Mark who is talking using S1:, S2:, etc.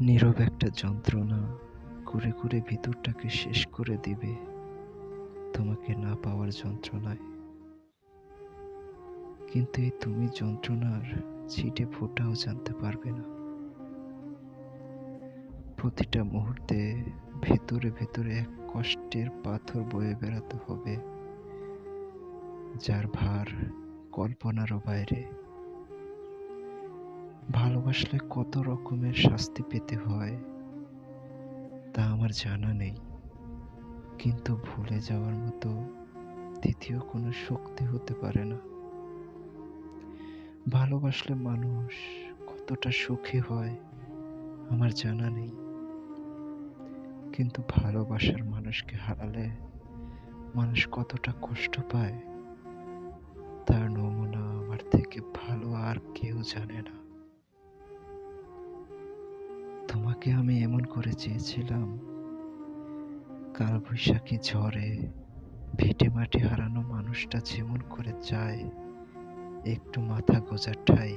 S1: নীরব একটা যন্ত্রণা ঘুরে ঘুরে ভিতরটাকে শেষ করে দিবে তোমাকে না পাওয়ার যন্ত্রণায়। কিন্তু এই তুমি যন্ত্রণার ছিটে ফোঁটাও জানতে পারবে না। প্রতিটা মুহূর্তে ভেতরে ভেতরে এক কষ্টের পাথর বয়ে বেড়াতে হবে, যার ভার কল্পনারও বাইরে। ভালোবাসলে কত রকমের শাস্তি পেতে হয় তা আমার জানা নেই, কিন্তু ভুলে যাওয়ার মতো দ্বিতীয় কোনো শক্তি হতে পারে না। ভালোবাসলে মানুষ কতটা সুখী হয় আমার জানা নেই, কিন্তু ভালোবাসার মানুষকে হারালে মানুষ কতটা কষ্ট পায় তার নমুনা আমার থেকে ভালো আর কেউ জানে না। তোমাকে আমি এমন করে চেয়েছিলাম, কালবৈশাখী ঝড়ে ভিটে মাটি হারানো মানুষটা যেমন করে চায় একটু মাথা গোঁজার ঠাঁই,